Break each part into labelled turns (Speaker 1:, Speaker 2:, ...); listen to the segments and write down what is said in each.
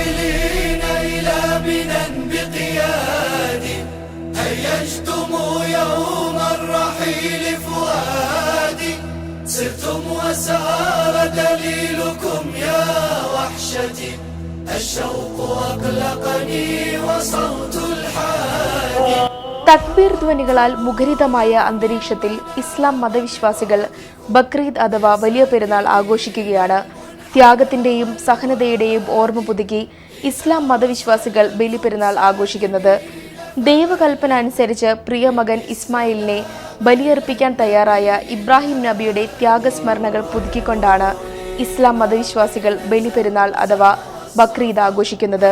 Speaker 1: راحلين إلى بنا بقيادي هيجتم يوم الرحيل فؤادي سرتم وسار دليلكم يا وحشتي الشوق أقلقني وصوت الحادي. തക്ബീർ ധ്വനികളാൽ മുഖരിതമായ അന്തരീക്ഷത്തിൽ ഇസ്ലാം മതവിശ്വാസികൾ ബക്രീദ് അഥവാ വലിയ പെരുന്നാൾ ആഘോഷിക്കുകയാണ്. ത്യാഗത്തിന്റെയും സഹനതയുടെയും ഓർമ്മ പുതുക്കി ഇസ്ലാം മതവിശ്വാസികൾ ബലിപെരുന്നാൾ ആഘോഷിക്കുന്നത്. ദൈവകൽപ്പന അനുസരിച്ച് പ്രിയ മകൻ ഇസ്മായിലിനെ ബലിയർപ്പിക്കാൻ തയ്യാറായ ഇബ്രാഹിം നബിയുടെ ത്യാഗസ്മരണകൾ പുതുക്കിക്കൊണ്ടാണ് ഇസ്ലാം മതവിശ്വാസികൾ ബലിപെരുന്നാൾ അഥവാ ബക്രീദ് ആഘോഷിക്കുന്നത്.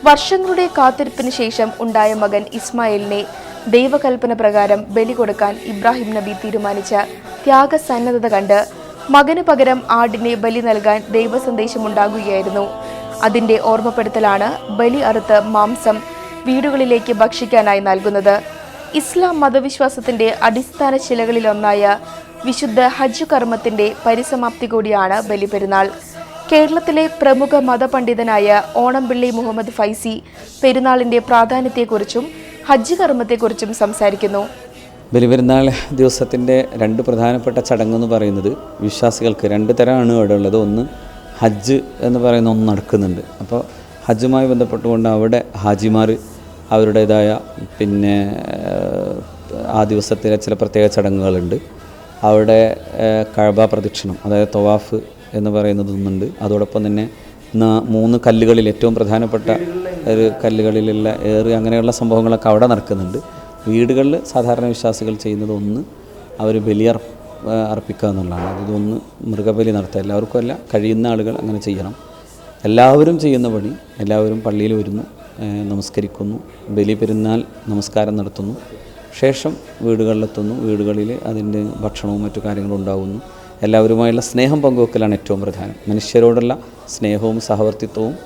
Speaker 1: വർഷങ്ങളുടെ കാത്തിരിപ്പിന് ശേഷം ഉണ്ടായ മകൻ ഇസ്മായിലിനെ ദൈവകൽപ്പന പ്രകാരം ബലി കൊടുക്കാൻ ഇബ്രാഹിം നബി തീരുമാനിച്ച ത്യാഗസന്നദ്ധത കണ്ട് മകന് പകരം ആടിനെ ബലി നൽകാൻ ദൈവസന്ദേശമുണ്ടാകുകയായിരുന്നു. അതിന്റെ ഓർമ്മപ്പെടുത്തലാണ് ബലി അറുത്ത് മാംസം വീടുകളിലേക്ക് ഭക്ഷിക്കാനായി നൽകുന്നത്. ഇസ്ലാം മതവിശ്വാസത്തിന്റെ അടിസ്ഥാന ശിലകളിലൊന്നായ വിശുദ്ധ ഹജ്ജ് കർമ്മത്തിന്റെ പരിസമാപ്തി കൂടിയാണ് ബലിപെരുന്നാൾ. കേരളത്തിലെ പ്രമുഖ മതപണ്ഡിതനായ ഓണംപിള്ളി മുഹമ്മദ് ഫൈസി പെരുന്നാളിന്റെ പ്രാധാന്യത്തെക്കുറിച്ചും ഹജ്ജ് കർമ്മത്തെക്കുറിച്ചും സംസാരിക്കുന്നു.
Speaker 2: ബലിപെരുന്നാൾ ദിവസത്തിൻ്റെ രണ്ട് പ്രധാനപ്പെട്ട ചടങ്ങെന്ന് പറയുന്നത് വിശ്വാസികൾക്ക് രണ്ട് തരമാണ് ഇവിടെ ഉള്ളത്. ഒന്ന് ഹജ്ജ് എന്ന് പറയുന്ന ഒന്ന് നടക്കുന്നുണ്ട്. അപ്പോൾ ഹജ്ജുമായി ബന്ധപ്പെട്ടുകൊണ്ട് അവിടെ ഹാജിമാർ അവരുടേതായ ആ ദിവസത്തിലെ ചില പ്രത്യേക ചടങ്ങുകളുണ്ട്. അവിടെ കഅബ പ്രദക്ഷിണം, അതായത് തവാഫ് എന്ന് പറയുന്നതൊന്നുണ്ട്. അതോടൊപ്പം തന്നെ 3 കല്ലുകളിൽ ഏറ്റവും പ്രധാനപ്പെട്ട ഒരു കല്ലുകളിലുള്ള ഏറ് അങ്ങനെയുള്ള സംഭവങ്ങളൊക്കെ അവിടെ നടക്കുന്നുണ്ട്. വീടുകളിൽ സാധാരണ വിശ്വാസികൾ ചെയ്യുന്നത് ഒന്ന് അവർ അർപ്പിക്കുക എന്നുള്ളതാണ്. അതൊന്ന് മൃഗബലി നടത്തുക. എല്ലാവർക്കും അല്ല, കഴിയുന്ന ആളുകൾ അങ്ങനെ ചെയ്യണം. എല്ലാവരും ചെയ്യുന്ന പണി, എല്ലാവരും പള്ളിയിൽ വരുന്നു, നമസ്കരിക്കുന്നു, ബലിപെരുന്നാൾ നമസ്കാരം നടത്തുന്നു, ശേഷം വീടുകളിലെത്തുന്നു. വീടുകളിൽ അതിൻ്റെ ഭക്ഷണവും മറ്റു കാര്യങ്ങളും ഉണ്ടാകുന്നു. എല്ലാവരുമായുള്ള സ്നേഹം പങ്കുവെക്കലാണ് ഏറ്റവും പ്രധാനം. മനുഷ്യരോടുള്ള സ്നേഹവും സഹവർത്തിത്വവും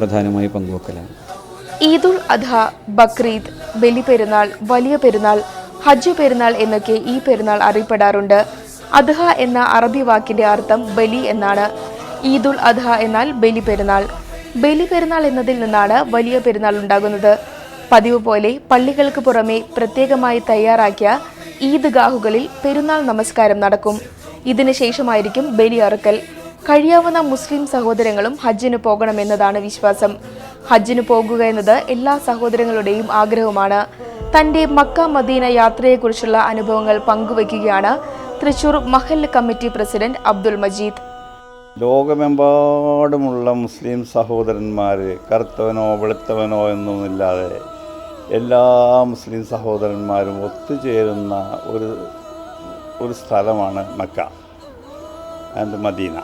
Speaker 2: പ്രധാനമായി പങ്കുവെക്കലാണ്.
Speaker 3: ഈദുൽ അദ്ഹ, ബക്രീദ്, ബലിപെരുന്നാൾ, വലിയ പെരുന്നാൾ, ഹജ്ജ് പെരുന്നാൾ എന്നൊക്കെ ഈ പെരുന്നാൾ അറിയപ്പെടാറുണ്ട്. അദ്ഹ എന്ന അറബി വാക്കിന്റെ അർത്ഥം ബലി എന്നാണ്. ഈദുൽ അദ്ഹ എന്നാൽ ബലിപെരുന്നാൾ. ബലിപെരുന്നാൾ എന്നതിൽ നിന്നാണ് വലിയ പെരുന്നാൾ ഉണ്ടാകുന്നത്. പതിവ് പോലെ പള്ളികൾക്ക് പുറമെ പ്രത്യേകമായി തയ്യാറാക്കിയ ഈദ്ഗാഹുകളിൽ പെരുന്നാൾ നമസ്കാരം നടക്കും. ഇതിനു ശേഷമായിരിക്കും ബലി അറുക്കൽ. കഴിയാവുന്ന മുസ്ലിം സഹോദരങ്ങളും ഹജ്ജിന് പോകണമെന്നതാണ് വിശ്വാസം. ഹജ്ജിന് പോകുക എന്നത് എല്ലാ സഹോദരങ്ങളുടെയും ആഗ്രഹമാണ്. തന്റെ മക്ക മദീന യാത്രയെക്കുറിച്ചുള്ള അനുഭവങ്ങൾ പങ്കുവയ്ക്കുകയാണ് തൃശൂർ മഹല്ല് കമ്മിറ്റി പ്രസിഡന്റ് അബ്ദുൽ മജീദ്.
Speaker 4: ലോകമെമ്പാടുമുള്ള മുസ്ലിം സഹോദരന്മാർ കറുത്തവനോ വെളുത്തവനോ എന്നൊന്നുമില്ലാതെ എല്ലാ മുസ്ലിം സഹോദരന്മാരും ഒത്തുചേരുന്ന ഒരു സ്ഥലമാണ് മക്ക ആൻഡ് മദീന.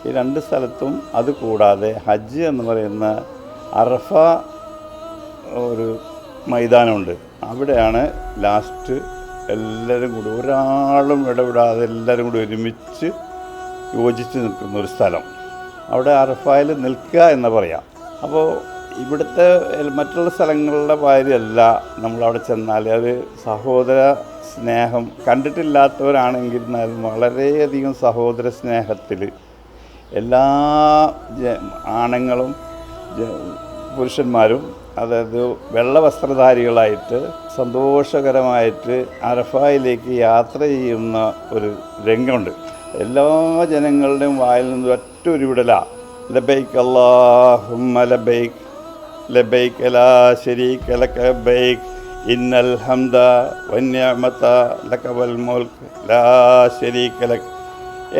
Speaker 4: ഈ രണ്ട് സ്ഥലത്തും അതുകൂടാതെ ഹജ്ജ് എന്ന് പറയുന്ന അറഫ ഒരു മൈതാനമുണ്ട്. അവിടെയാണ് ലാസ്റ്റ് എല്ലാവരും കൂടി, ഒരാളും ഇടപെടാതെ എല്ലാവരും കൂടി ഒരുമിച്ച് യോജിച്ച് നിൽക്കുന്ന ഒരു സ്ഥലം. അവിടെ അറഫയിൽ നിൽക്കുക എന്ന് പറയാം. അപ്പോൾ ഇവിടുത്തെ മറ്റുള്ള സ്ഥലങ്ങളിലെ മാതിരിയല്ല നമ്മളവിടെ ചെന്നാൽ ഒരു സഹോദര സ്നേഹം കണ്ടിട്ടില്ലാത്തവരാണെങ്കിൽ വളരെയധികം സഹോദര സ്നേഹത്തിൽ എല്ലാ ആണുങ്ങളും പുരുഷന്മാരും, അതായത് വെള്ള വസ്ത്രധാരികളായിട്ട് സന്തോഷകരമായിട്ട് അറഫയിലേക്ക് യാത്ര ചെയ്യുന്ന ഒരു രംഗമുണ്ട്. എല്ലാ ജനങ്ങളുടെയും വായിൽ നിന്ന് ഒറ്റ ഒരു വിടലാ, ലബൈക്ക് അല്ലാഹുമ്മ ലബൈക്ക് ലബൈക്ക് ലാ ശരീക ലക ലബൈക്ക് ഇന്നൽ ഹംദ വന്നിഅമത ലക വൽ മുൽക്ക് ലാ ശരീക ലക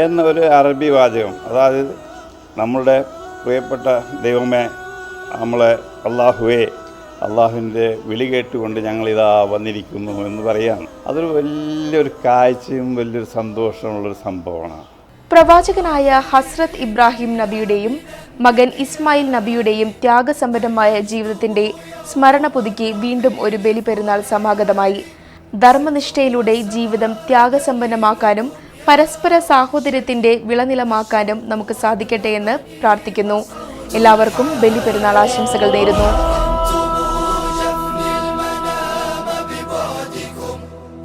Speaker 4: എന്നൊരു അറബി വാചകം. അതായത് നമ്മളുടെ പ്രിയപ്പെട്ട ദൈവമേ, നമ്മളെ അള്ളാഹുവേ, അള്ളാഹുവിൻ്റെ വിളി കേട്ടുകൊണ്ട് ഞങ്ങളിതാ വന്നിരിക്കുന്നു എന്ന് പറയാണ്. അതൊരു വലിയൊരു കാഴ്ചയും വലിയൊരു സന്തോഷമുള്ളൊരു സംഭവമാണ്.
Speaker 3: പ്രവാചകനായ ഹസ്രത്ത് ഇബ്രാഹിം നബിയുടെയും മകൻ ഇസ്മായിൽ നബിയുടെയും ത്യാഗസമ്പന്നമായ ജീവിതത്തിന്റെ സ്മരണ പുതുക്കി വീണ്ടും ഒരു ബലിപെരുന്നാൾ സമാഗതമായി. ധർമ്മനിഷ്ഠയിലൂടെ ജീവിതം ത്യാഗസമ്പന്നമാക്കാനും പരസ്പര സാഹോദര്യത്തിന്റെ വിളനിലമാക്കാനും നമുക്ക് സാധിക്കട്ടെ എന്ന് പ്രാർത്ഥിക്കുന്നു. എല്ലാവർക്കും ബലിപെരുന്നാൾ ആശംസകൾ നേരുന്നു.